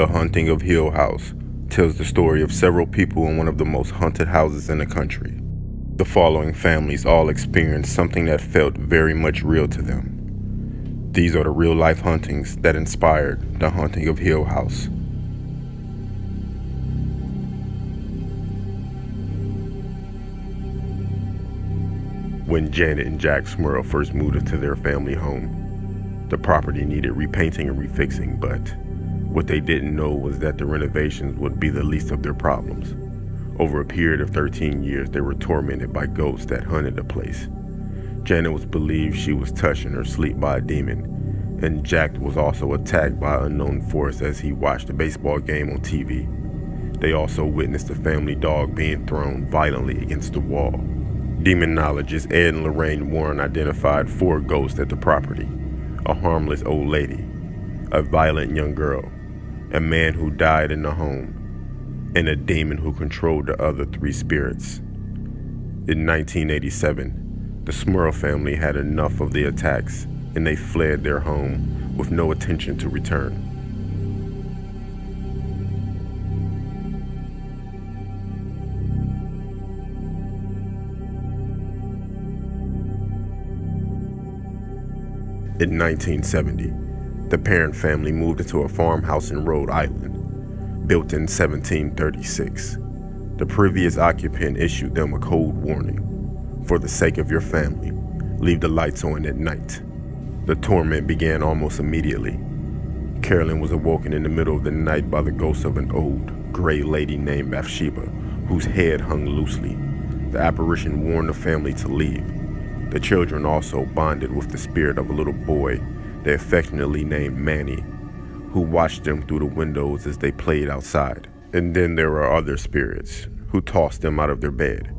The Haunting of Hill House tells the story of several people in one of the most haunted houses in the country. The following families all experienced something that felt very much real to them. These are the real-life hauntings that inspired The Haunting of Hill House. When Janet and Jack Smurl first moved into their family home, the property needed repainting and refixing, but what they didn't know was that the renovations would be the least of their problems. Over a period of 13 years, they were tormented by ghosts that hunted the place. Janet was believed she was touched in her sleep by a demon, and Jack was also attacked by an unknown force as he watched a baseball game on TV. They also witnessed the family dog being thrown violently against the wall. Demonologists Ed and Lorraine Warren identified 4 ghosts at the property: a harmless old lady, a violent young girl, a man who died in the home, and a demon who controlled the other 3 spirits. In 1987, the Smurl family had enough of the attacks, and they fled their home with no intention to return. In 1970, the Parent family moved into a farmhouse in Rhode Island, built in 1736. The previous occupant issued them a code warning: for the sake of your family, leave the lights on at night. The torment began almost immediately. Carolyn was awoken in the middle of the night by the ghost of an old, gray lady named Bathsheba, whose head hung loosely. The apparition warned the family to leave. The children also bonded with the spirit of a little boy they affectionately named Manny, who watched them through the windows as they played outside. And then there were other spirits who tossed them out of their bed,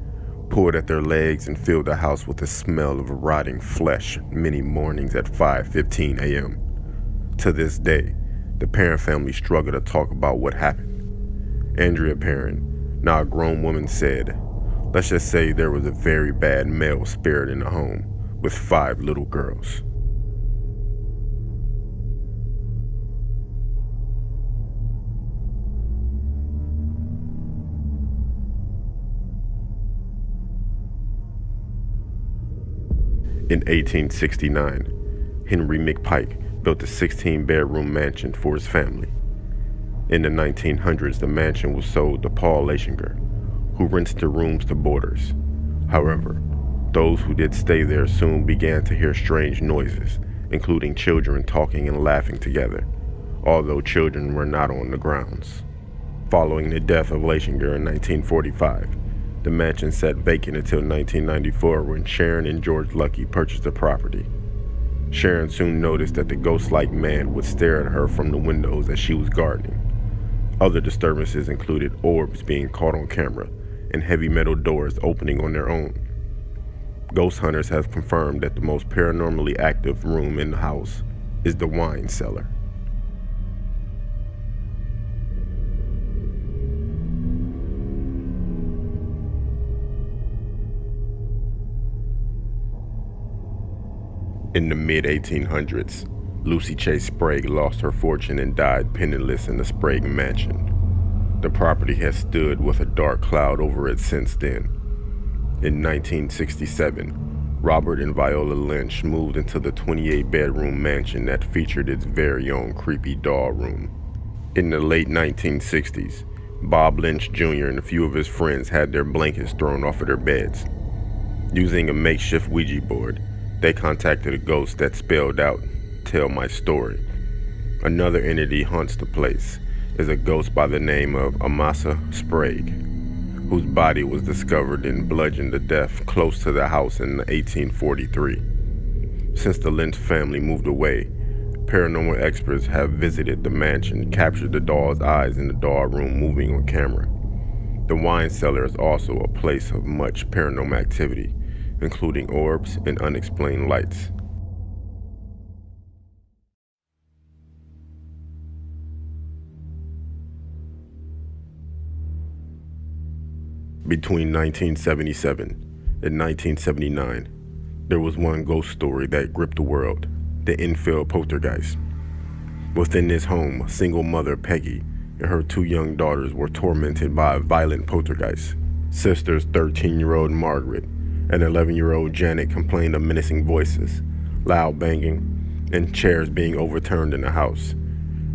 pulled at their legs, and filled the house with the smell of rotting flesh many mornings at 5:15 a.m. To this day, the Parent family struggle to talk about what happened. Andrea Parent, now a grown woman, said, "Let's just say there was a very bad male spirit in the home with 5 little girls." In 1869, Henry McPike built a 16-bedroom mansion for his family. In the 1900s, the mansion was sold to Paul Leishinger, who rents the rooms to boarders. However, those who did stay there soon began to hear strange noises, including children talking and laughing together, although children were not on the grounds. Following the death of Leishinger in 1945, the mansion sat vacant until 1994 when Sharon and George Lucky purchased the property. Sharon soon noticed that the ghost-like man would stare at her from the windows as she was gardening. Other disturbances included orbs being caught on camera and heavy metal doors opening on their own. Ghost hunters have confirmed that the most paranormally active room in the house is the wine cellar. In the mid-1800s, Lucy Chase Sprague lost her fortune and died penniless in the Sprague mansion. The property has stood with a dark cloud over it since then. In 1967, Robert and Viola Lynch moved into the 28-bedroom mansion that featured its very own creepy doll room. In the late 1960s, Bob Lynch Jr. and a few of his friends had their blankets thrown off of their beds. Using a makeshift Ouija board, they contacted a ghost that spelled out, "Tell my story." Another entity haunts the place, is a ghost by the name of Amasa Sprague, whose body was discovered and bludgeoned to death close to the house in 1843. Since the Lynch family moved away, paranormal experts have visited the mansion, captured the doll's eyes in the doll room moving on camera. The wine cellar is also a place of much paranormal activity, including orbs and unexplained lights. Between 1977 and 1979, there was one ghost story that gripped the world: the Enfield poltergeist. Within this home, single mother Peggy and her 2 young daughters were tormented by a violent poltergeist. Sisters 13-year-old Margaret and 11-year-old Janet complained of menacing voices, loud banging, and chairs being overturned in the house.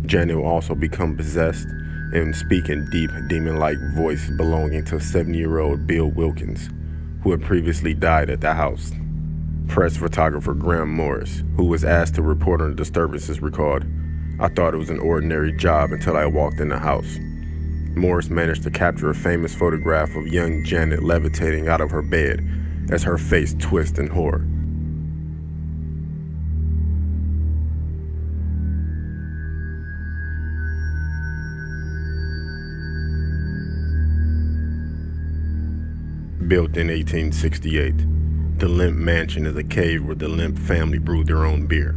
Janet will also become possessed and speak in deep, demon-like voice belonging to 70-year-old Bill Wilkins, who had previously died at the house. Press photographer Graham Morris, who was asked to report on the disturbances, recalled, "I thought it was an ordinary job until I walked in the house." Morris managed to capture a famous photograph of young Janet levitating out of her bed as her face twists in horror. Built in 1868, the Lemp Mansion is a cave where the Lemp family brewed their own beer.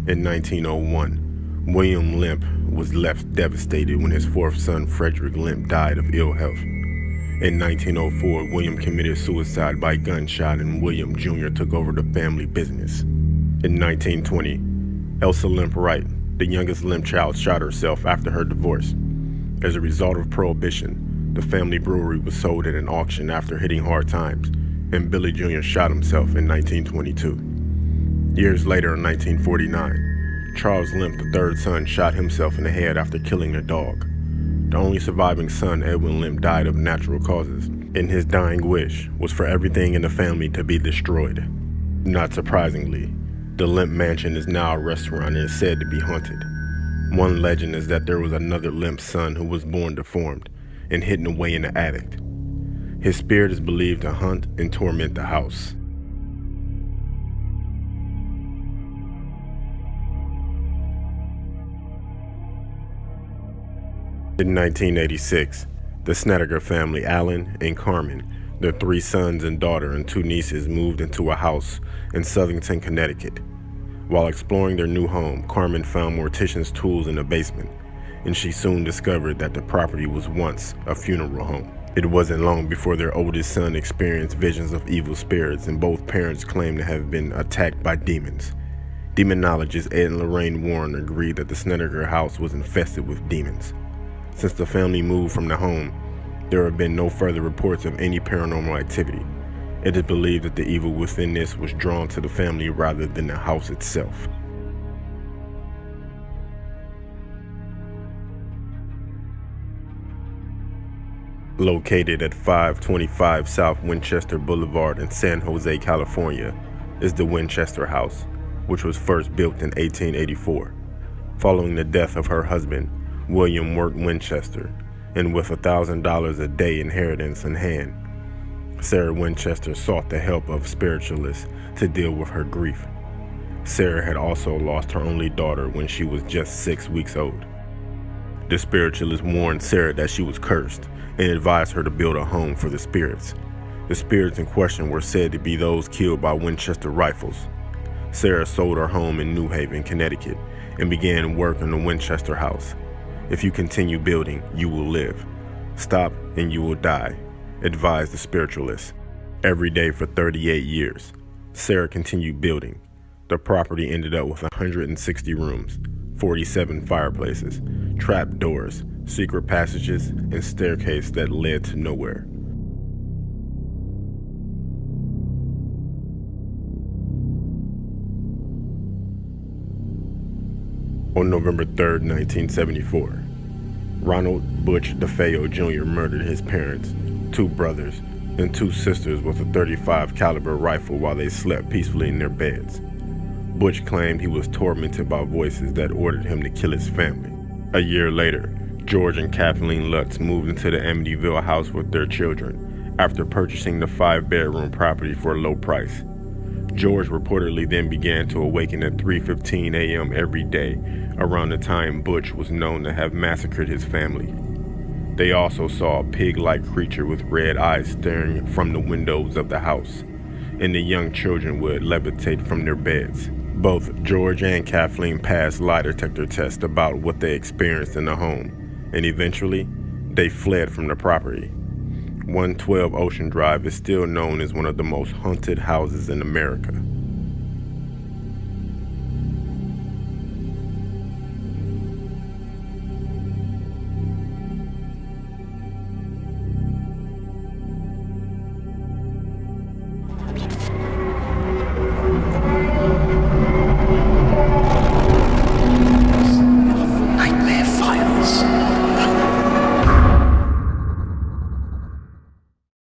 In 1901, William Lemp was left devastated when his 4th son Frederick Lemp died of ill health. In 1904, William committed suicide by gunshot and William Jr. took over the family business. In 1920, Elsa Lemp Wright, the youngest Lemp child, shot herself after her divorce. As a result of Prohibition, the family brewery was sold at an auction after hitting hard times, and Billy Jr. shot himself in 1922. Years later, in 1949, Charles Lemp, the 3rd son, shot himself in the head after killing a dog. The only surviving son, Edwin Lemp, died of natural causes, and his dying wish was for everything in the family to be destroyed. Not surprisingly, the Lemp Mansion is now a restaurant and is said to be haunted. One legend is that there was another Lemp son who was born deformed and hidden away in the attic. His spirit is believed to hunt and torment the house. In 1986, the Snedeker family, Alan and Carmen, their 3 sons and daughter and 2 nieces, moved into a house in Southington, Connecticut. While exploring their new home, Carmen found mortician's tools in the basement, and she soon discovered that the property was once a funeral home. It wasn't long before their oldest son experienced visions of evil spirits, and both parents claimed to have been attacked by demons. Demonologist Ed and Lorraine Warren agreed that the Snedeker house was infested with demons. Since the family moved from the home, there have been no further reports of any paranormal activity. It is believed that the evil within this was drawn to the family rather than the house itself. Located at 525 South Winchester Boulevard in San Jose, California, is the Winchester House, which was first built in 1884. Following the death of her husband, William Wirt Winchester, and with $1,000 a day inheritance in hand, Sarah Winchester sought the help of spiritualists to deal with her grief. Sarah had also lost her only daughter when she was just 6 weeks old. The spiritualist warned Sarah that she was cursed and advised her to build a home for the spirits. The spirits in question were said to be those killed by Winchester rifles. Sarah sold her home in New Haven, Connecticut, and began work on the Winchester house. "If you continue building, you will live. Stop and you will die," advised the spiritualist. Every day for 38 years, Sarah continued building. The property ended up with 160 rooms, 47 fireplaces, trap doors, secret passages, and staircase that led to nowhere. On November 3, 1974, Ronald Butch DeFeo Jr. murdered his parents, 2 brothers, and 2 sisters with a .35 caliber rifle while they slept peacefully in their beds. Butch claimed he was tormented by voices that ordered him to kill his family. A year later, George and Kathleen Lutz moved into the Amityville house with their children after purchasing the 5-bedroom property for a low price. George reportedly then began to awaken at 3:15 a.m. every day, around the time Butch was known to have massacred his family. They also saw a pig-like creature with red eyes staring from the windows of the house, and the young children would levitate from their beds. Both George and Kathleen passed lie detector tests about what they experienced in the home, and eventually, they fled from the property. 112 Ocean Drive is still known as one of the most haunted houses in America.